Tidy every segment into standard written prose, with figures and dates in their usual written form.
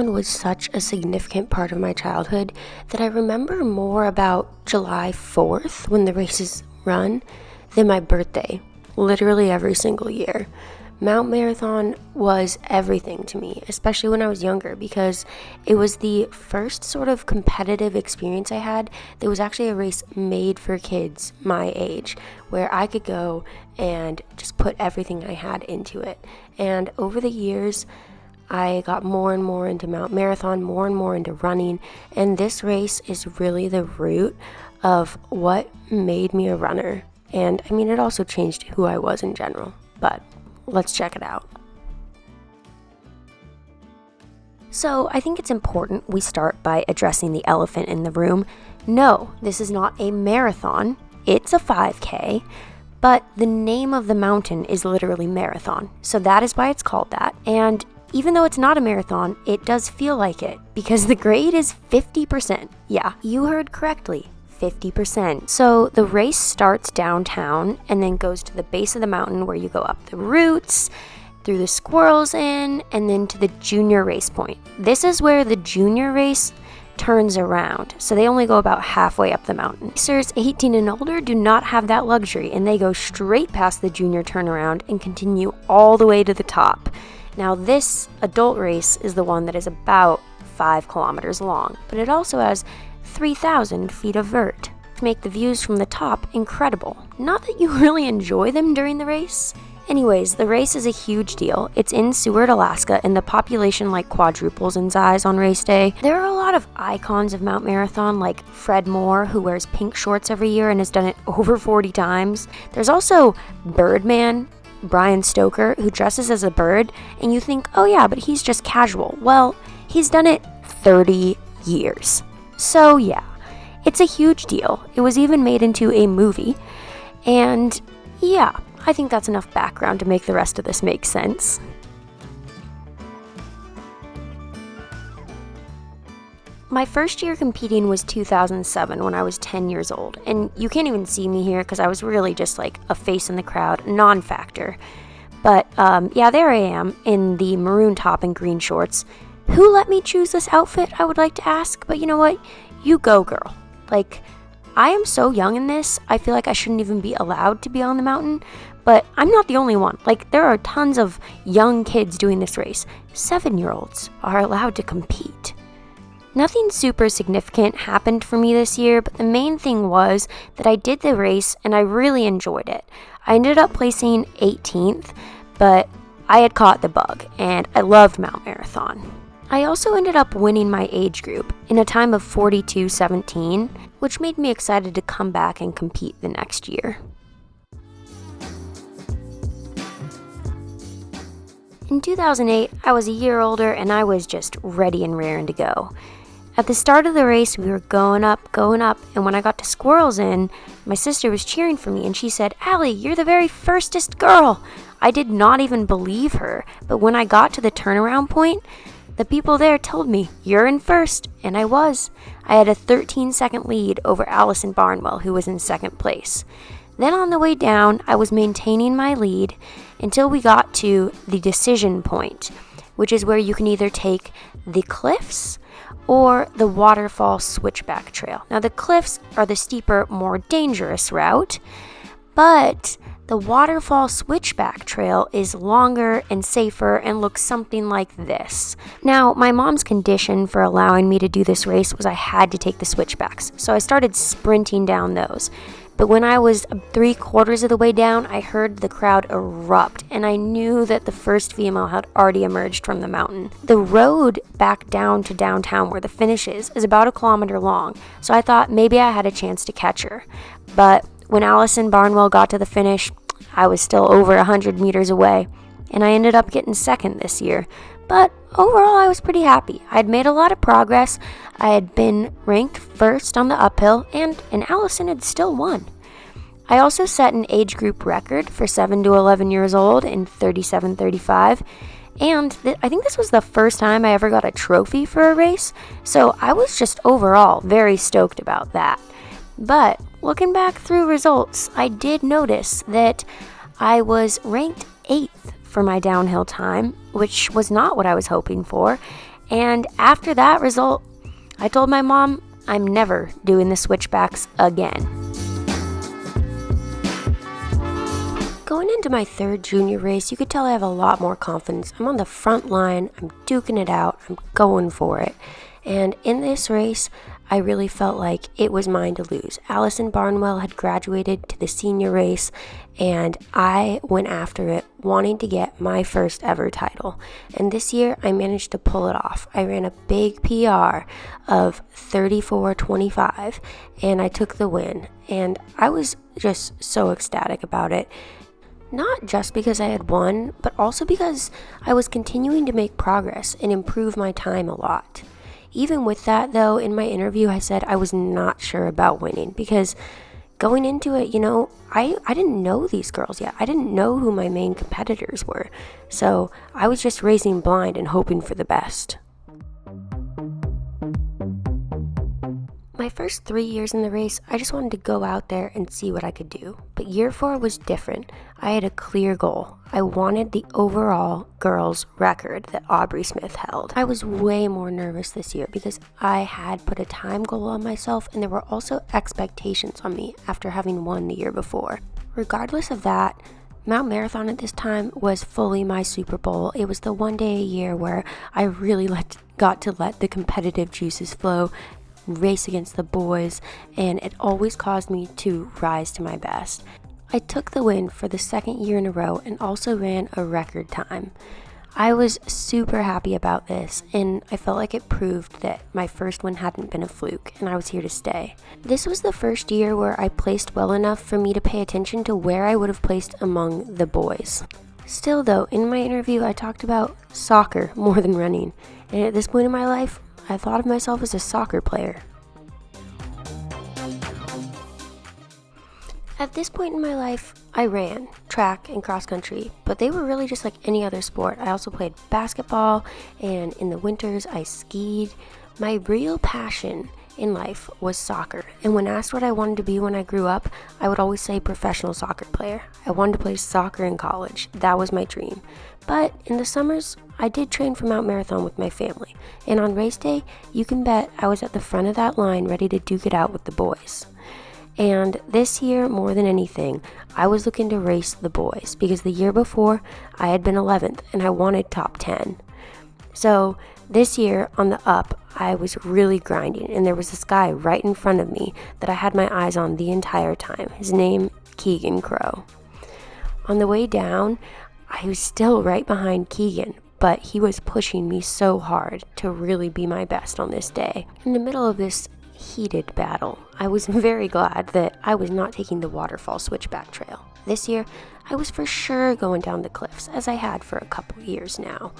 marathon was such a significant part of my childhood that I remember more about July 4th when the races run than my birthday, literally every single year. Mount Marathon was everything to me, especially when I was younger, because it was the first sort of competitive experience I had that was actually a race made for kids my age, where I could go and just put everything I had into it. And over the years, I got more and more into Mount Marathon, more and more into running, and this race is really the root of what made me a runner. And I mean, it also changed who I was in general, but let's check it out. So I think it's important we start by addressing the elephant in the room. No, this is not a marathon. It's a 5K, but the name of the mountain is literally Marathon. So that is why it's called that. And even though it's not a marathon, it does feel like it because the grade is 50%. Yeah, you heard correctly. 50%. So the race starts downtown and then goes to the base of the mountain where you go up the roots, through the Squirrels Inn, and then to the junior race point. This is where the junior race turns around, so they only go about halfway up the mountain. Racers 18 and older do not have that luxury, and they go straight past the junior turnaround and continue all the way to the top. Now this adult race is the one that is about 5 kilometers long, but it also has 3,000 feet of vert to make the views from the top incredible. Not that you really enjoy them during the race. Anyways, the race is a huge deal. It's in Seward, Alaska, and the population quadruples in size on race day. There are a lot of icons of Mount Marathon, like Fred Moore, who wears pink shorts every year and has done it over 40 times. There's also Birdman, Brian Stoker, who dresses as a bird, and you think, oh yeah, but he's just casual. Well, he's done it 30 years. So yeah, it's a huge deal. It was even made into a movie. And yeah, I think that's enough background to make the rest of this make sense. My first year competing was 2007 when I was 10 years old. And you can't even see me here because I was really just like a face in the crowd, non-factor. But yeah, there I am in the maroon top and green shorts. Who let me choose this outfit, I would like to ask, but you know what? You go, girl. I am so young in this, I feel like I shouldn't even be allowed to be on the mountain, but I'm not the only one. There are tons of young kids doing this race. 7-year-olds are allowed to compete. Nothing super significant happened for me this year, but the main thing was that I did the race and I really enjoyed it. I ended up placing 18th, but I had caught the bug, and I loved Mount Marathon. I also ended up winning my age group in a time of 42:17, which made me excited to come back and compete the next year. In 2008, I was a year older and I was just ready and raring to go. At the start of the race, we were going up, and when I got to Squirrels Inn, my sister was cheering for me and she said, "Allie, you're the very firstest girl." I did not even believe her, but when I got to the turnaround point, the people there told me, "You're in first," and I was. I had a 13-second lead over Allison Barnwell, who was in second place. Then on the way down, I was maintaining my lead until we got to the decision point, which is where you can either take the cliffs or the waterfall switchback trail. Now, the cliffs are the steeper, more dangerous route, but the waterfall switchback trail is longer and safer and looks something like this. Now, my mom's condition for allowing me to do this race was I had to take the switchbacks, so I started sprinting down those. But when I was 3/4 of the way down, I heard the crowd erupt, and I knew that the first female had already emerged from the mountain. The road back down to downtown where the finish is about 1 kilometer long, so I thought maybe I had a chance to catch her. But when Allison Barnwell got to the finish, I was still over 100 meters away, and I ended up getting second this year. But overall, I was pretty happy. I'd made a lot of progress. I had been ranked first on the uphill, and Allison had still won. I also set an age group record for 7 to 11 years old in 37:35, and I think this was the first time I ever got a trophy for a race, so I was just overall very stoked about that. But looking back through results, I did notice that I was ranked 8th for my downhill time, which was not what I was hoping for, And after that result, I told my mom I'm never doing the switchbacks again. Going into my third junior race, you could tell I have a lot more confidence. I'm on the front line, I'm duking it out, I'm going for it. And in this race, I really felt like it was mine to lose. Allison Barnwell had graduated to the senior race, and I went after it, wanting to get my first ever title. And this year, I managed to pull it off. I ran a big PR of 34:25, and I took the win. And I was just so ecstatic about it. Not just because I had won, but also because I was continuing to make progress and improve my time a lot. Even with that, though, in my interview, I said I was not sure about winning because going into it, I didn't know these girls yet. I didn't know who my main competitors were. So I was just racing blind and hoping for the best. My first 3 years in the race, I just wanted to go out there and see what I could do. But year 4 was different. I had a clear goal. I wanted the overall girls record that Aubrey Smith held. I was way more nervous this year because I had put a time goal on myself, and there were also expectations on me after having won the year before. Regardless of that, Mount Marathon at this time was fully my Super Bowl. It was the one day a year where I really got to let the competitive juices flow, race against the boys, and it always caused me to rise to my best. I took the win for the second year in a row and also ran a record time. I was super happy about this, and I felt like it proved that my first one hadn't been a fluke, and I was here to stay. This was the first year where I placed well enough for me to pay attention to where I would have placed among the boys. Still though, in my interview I talked about soccer more than running, and at this point in my life, I thought of myself as a soccer player. At this point in my life, I ran track and cross country, but they were really just like any other sport. I also played basketball, and in the winters I skied. My real passion in life was soccer, and when asked what I wanted to be when I grew up, I would always say professional soccer player. I wanted to play soccer in college. That was my dream. But in the summers, I did train for Mount Marathon with my family, and on race day, you can bet I was at the front of that line ready to duke it out with the boys. And this year, more than anything, I was looking to race the boys because the year before, I had been 11th and I wanted top 10. So this year, on the up, I was really grinding, and there was this guy right in front of me that I had my eyes on the entire time. His name, Keegan Crow. On the way down, I was still right behind Keegan, but he was pushing me so hard to really be my best on this day. In the middle of this heated battle, I was very glad that I was not taking the waterfall switchback trail. This year, I was for sure going down the cliffs, as I had for a couple years now,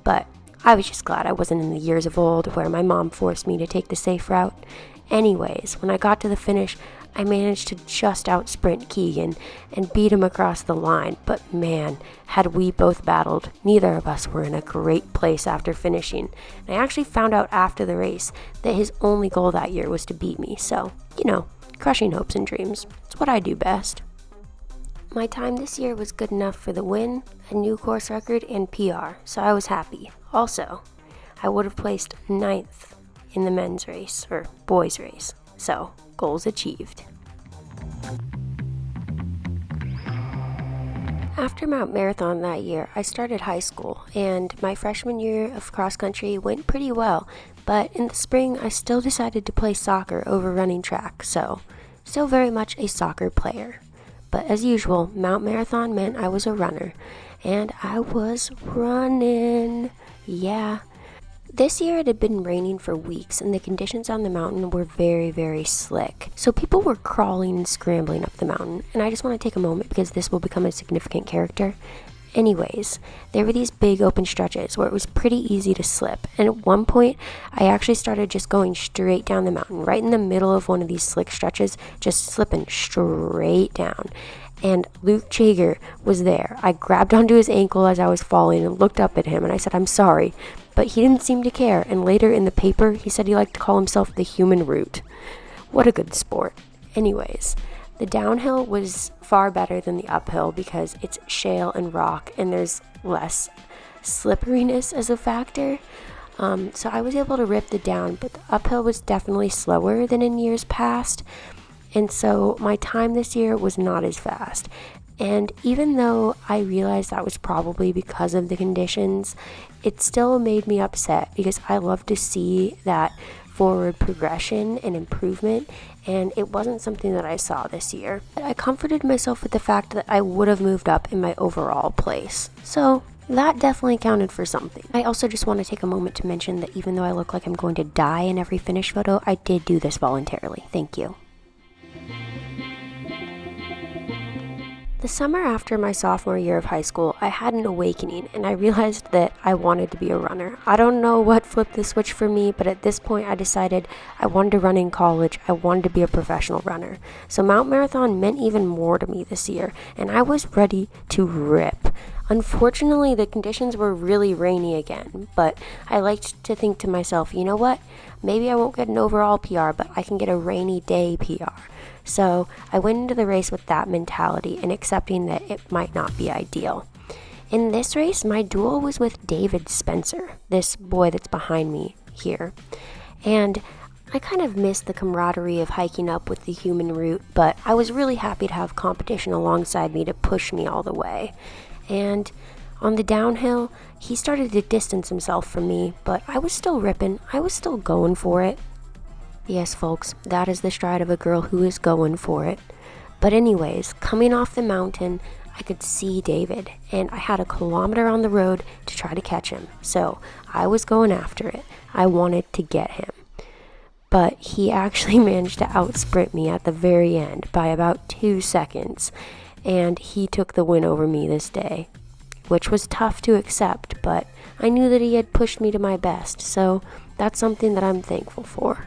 but I was just glad I wasn't in the years of old where my mom forced me to take the safe route. Anyways, when I got to the finish, I managed to just out-sprint Keegan and beat him across the line, but man, had we both battled, neither of us were in a great place after finishing. And I actually found out after the race that his only goal that year was to beat me, so, crushing hopes and dreams. It's what I do best. My time this year was good enough for the win, a new course record, and PR, so I was happy. Also, I would have placed 9th in the men's race, or boys race, so goals achieved. After Mount Marathon that year, I started high school, and my freshman year of cross country went pretty well, but in the spring I still decided to play soccer over running track, so still very much a soccer player. But as usual, Mount Marathon meant I was a runner, and I was running. Yeah. This year it had been raining for weeks, and the conditions on the mountain were very, very slick. So people were crawling and scrambling up the mountain, and I just want to take a moment because this will become a significant character. Anyways, there were these big open stretches where it was pretty easy to slip, and at one point I actually started just going straight down the mountain, right in the middle of one of these slick stretches, just slipping straight down. And Luke Jager was there. I grabbed onto his ankle as I was falling and looked up at him, and I said, "I'm sorry." But he didn't seem to care, and later in the paper, he said he liked to call himself the human root. What a good sport. Anyways, the downhill was far better than the uphill because it's shale and rock, and there's less slipperiness as a factor. So I was able to rip the down, but the uphill was definitely slower than in years past. And so my time this year was not as fast. And even though I realized that was probably because of the conditions, it still made me upset because I love to see that forward progression and improvement, and it wasn't something that I saw this year. I comforted myself with the fact that I would have moved up in my overall place. So that definitely counted for something. I also just want to take a moment to mention that even though I look like I'm going to die in every finish photo, I did do this voluntarily. Thank you. The summer after my sophomore year of high school, I had an awakening and I realized that I wanted to be a runner. I don't know what flipped the switch for me, but at this point I decided I wanted to run in college. I wanted to be a professional runner. So Mount Marathon meant even more to me this year, and I was ready to rip. Unfortunately, the conditions were really rainy again, but I liked to think to myself, you know what? Maybe I won't get an overall PR, but I can get a rainy day PR. So I went into the race with that mentality and accepting that it might not be ideal. In this race, my duel was with David Spencer, this boy that's behind me here. And I kind of missed the camaraderie of hiking up with the human route, but I was really happy to have competition alongside me to push me all the way. And on the downhill, he started to distance himself from me, but I was still ripping. I was still going for it. Yes, folks, that is the stride of a girl who is going for it. But anyways, coming off the mountain, I could see David, and I had a kilometer on the road to try to catch him. So I was going after it. I wanted to get him. But he actually managed to outsprint me at the very end by about 2 seconds, and he took the win over me this day, which was tough to accept, but I knew that he had pushed me to my best, so that's something that I'm thankful for.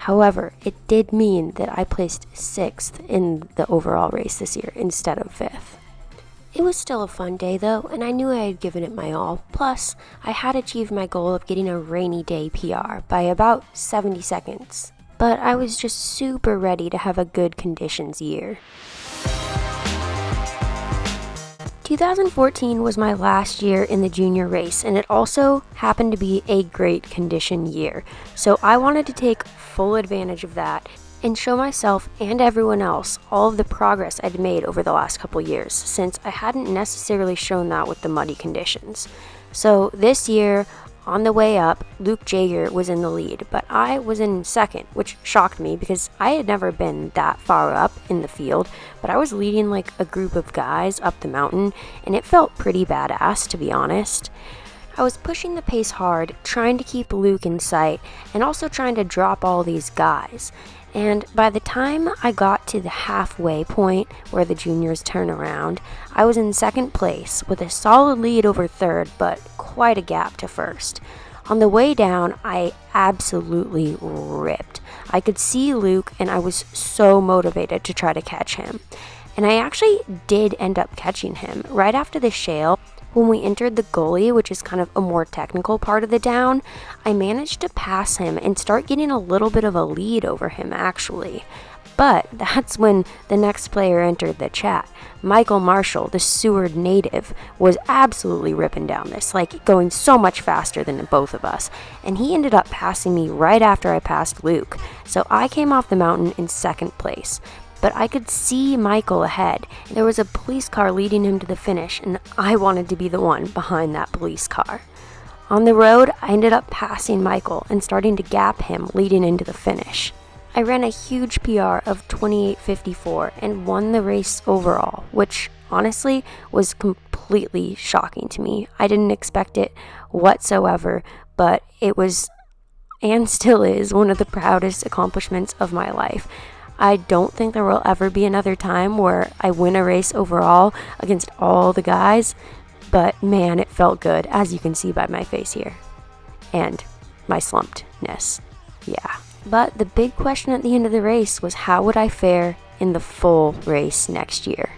However, it did mean that I placed 6th in the overall race this year instead of 5th. It was still a fun day though, and I knew I had given it my all. Plus, I had achieved my goal of getting a rainy day PR by about 70 seconds. But I was just super ready to have a good conditions year. 2014 was my last year in the junior race, and it also happened to be a great condition year. So I wanted to take full advantage of that and show myself and everyone else all of the progress I'd made over the last couple years, since I hadn't necessarily shown that with the muddy conditions. So this year, on the way up, Luke Jaeger was in the lead, but I was in second, which shocked me because I had never been that far up in the field, but I was leading like a group of guys up the mountain, and it felt pretty badass, to be honest. I was pushing the pace hard, trying to keep Luke in sight, and also trying to drop all these guys. And by the time I got to the halfway point where the juniors turn around, I was in second place with a solid lead over third, but quite a gap to first. On the way down, I absolutely ripped. I could see Luke, and I was so motivated to try to catch him. And I actually did end up catching him right after the shale. When we entered the gully, which is kind of a more technical part of the down, I managed to pass him and start getting a little bit of a lead over him actually. But that's when the next player entered the chat. Michael Marshall, the Seward native, was absolutely ripping down this, like going so much faster than both of us. And he ended up passing me right after I passed Luke. So I came off the mountain in second place. But I could see Michael ahead. There was a police car leading him to the finish, and I wanted to be the one behind that police car. On the road, I ended up passing Michael and starting to gap him leading into the finish. I ran a huge PR of 28:54 and won the race overall, which honestly was completely shocking to me. I didn't expect it whatsoever, but it was, and still is, one of the proudest accomplishments of my life. I don't think there will ever be another time where I win a race overall against all the guys, but man, it felt good, as you can see by my face here. And my slumpedness. Yeah. But the big question at the end of the race was, how would I fare in the full race next year?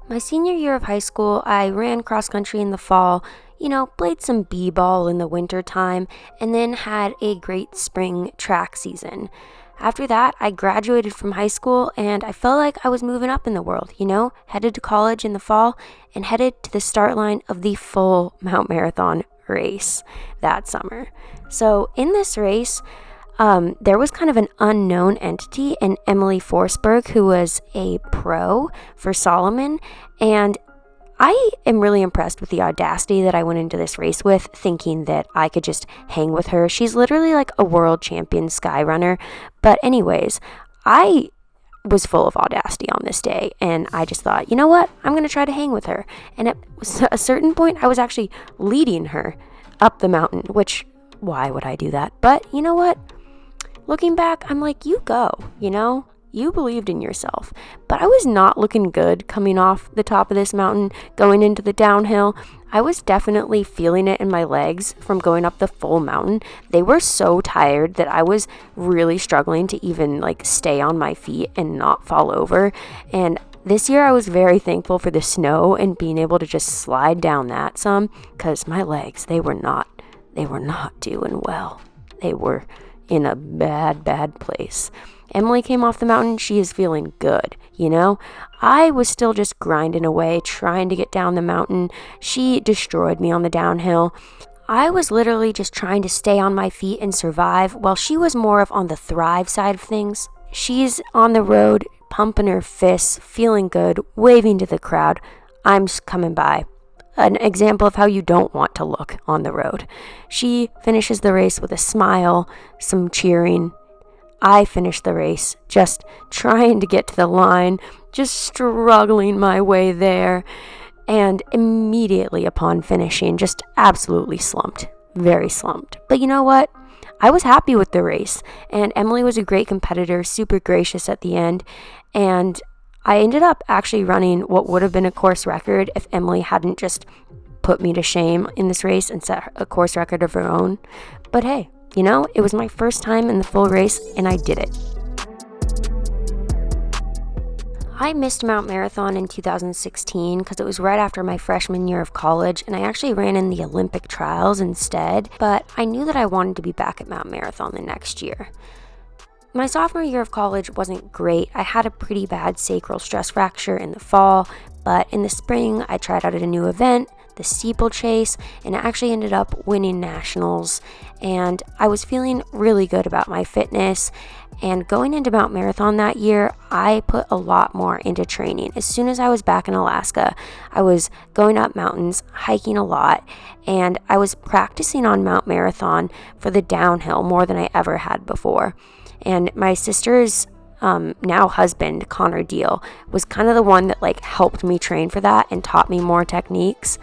My senior year of high school, I ran cross country in the fall, played some b-ball in the winter time, and then had a great spring track season. After that, I graduated from high school and I felt like I was moving up in the world, headed to college in the fall and headed to the start line of the full Mount Marathon race that summer. So in this race, there was kind of an unknown entity in Emily Forsberg, who was a pro for Solomon, and I am really impressed with the audacity that I went into this race with, thinking that I could just hang with her. She's literally like a world champion sky runner. But anyways, I was full of audacity on this day, and I just thought, you know what? I'm going to try to hang with her. And at a certain point, I was actually leading her up the mountain, which, why would I do that? But you know what? Looking back, I'm like, you go, You believed in yourself. But I was not looking good coming off the top of this mountain, going into the downhill. I was definitely feeling it in my legs from going up the full mountain. They were so tired that I was really struggling to even stay on my feet and not fall over. And this year I was very thankful for the snow and being able to just slide down that some, because my legs, they were not doing well. They were in a bad place. Emily came off the mountain. She is feeling good, I was still just grinding away, trying to get down the mountain. She destroyed me on the downhill. I was literally just trying to stay on my feet and survive, while she was more of on the thrive side of things. She's on the road, pumping her fists, feeling good, waving to the crowd. I'm just coming by. An example of how you don't want to look on the road. She finishes the race with a smile, some cheering. I finished the race just trying to get to the line, just struggling my way there, and immediately upon finishing, just absolutely slumped, very slumped. But you know what? I was happy with the race, and Emily was a great competitor, super gracious at the end, and I ended up actually running what would have been a course record if Emily hadn't just put me to shame in this race and set a course record of her own. But hey, it was my first time in the full race, and I did it. I missed Mount Marathon in 2016 because it was right after my freshman year of college, and I actually ran in the Olympic trials instead, but I knew that I wanted to be back at Mount Marathon the next year. My sophomore year of college wasn't great. I had a pretty bad sacral stress fracture in the fall, but in the spring I tried out at a new event, the steeplechase, and I actually ended up winning nationals, and I was feeling really good about my fitness. And going into Mount Marathon that year, I put a lot more into training. As soon as I was back in Alaska, I was going up mountains, hiking a lot, and I was practicing on Mount Marathon for the downhill more than I ever had before. And my sister's now husband, Connor Deal, was kind of the one that helped me train for that and taught me more techniques.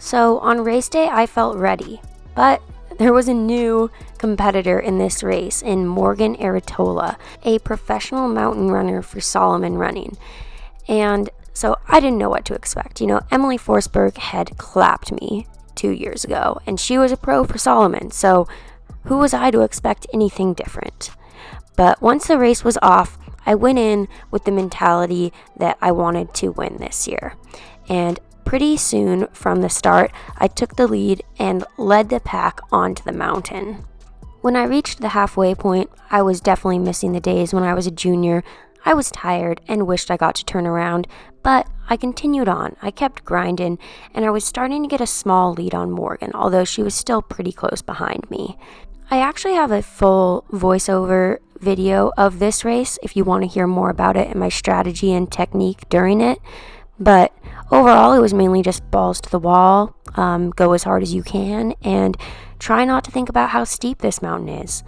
So on race day, I felt ready, but there was a new competitor in this race in Morgan Aratola, a professional mountain runner for Solomon Running. And so I didn't know what to expect. Emily Forsberg had clapped me 2 years ago, and she was a pro for Solomon. So who was I to expect anything different? But once the race was off, I went in with the mentality that I wanted to win this year. And pretty soon from the start, I took the lead and led the pack onto the mountain. When I reached the halfway point, I was definitely missing the days when I was a junior. I was tired and wished I got to turn around, but I continued on. I kept grinding, and I was starting to get a small lead on Morgan, although she was still pretty close behind me. I actually have a full voiceover video of this race if you want to hear more about it and my strategy and technique during it. But overall, it was mainly just balls to the wall, go as hard as you can, and try not to think about how steep this mountain is.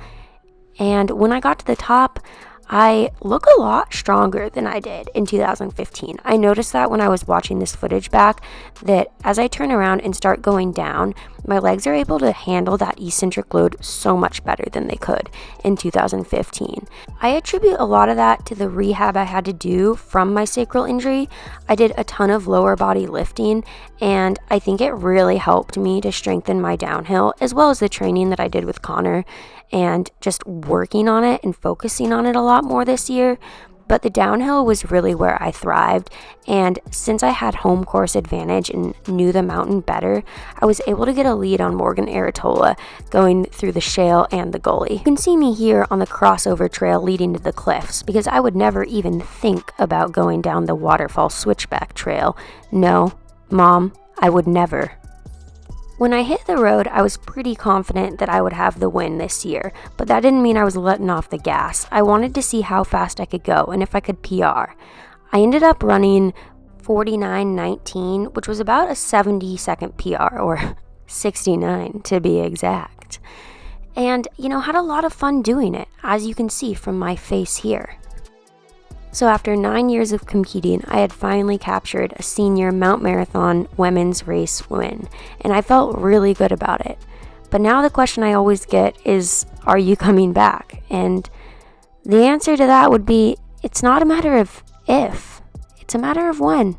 And when I got to the top, I look a lot stronger than I did in 2015. I noticed that when I was watching this footage back, that as I turn around and start going down, my legs are able to handle that eccentric load so much better than they could in 2015. I attribute a lot of that to the rehab I had to do from my sacral injury. I did a ton of lower body lifting, and I think it really helped me to strengthen my downhill, as well as the training that I did with Connor and just working on it and focusing on it a lot more this year. But the downhill was really where I thrived, and since I had home course advantage and knew the mountain better, I was able to get a lead on Morgan Aratola going through the shale and the gully. You can see me here on the crossover trail leading to the cliffs, because I would never even think about going down the waterfall switchback trail. No, Mom, I would never. When I hit the road, I was pretty confident that I would have the win this year, but that didn't mean I was letting off the gas. I wanted to see how fast I could go and if I could PR. I ended up running 49:19, which was about a 70-second PR, or 69 to be exact. And, had a lot of fun doing it, as you can see from my face here. So after 9 years of competing, I had finally captured a senior Mount Marathon women's race win, and I felt really good about it. But now the question I always get is, are you coming back? And the answer to that would be, it's not a matter of if, it's a matter of when.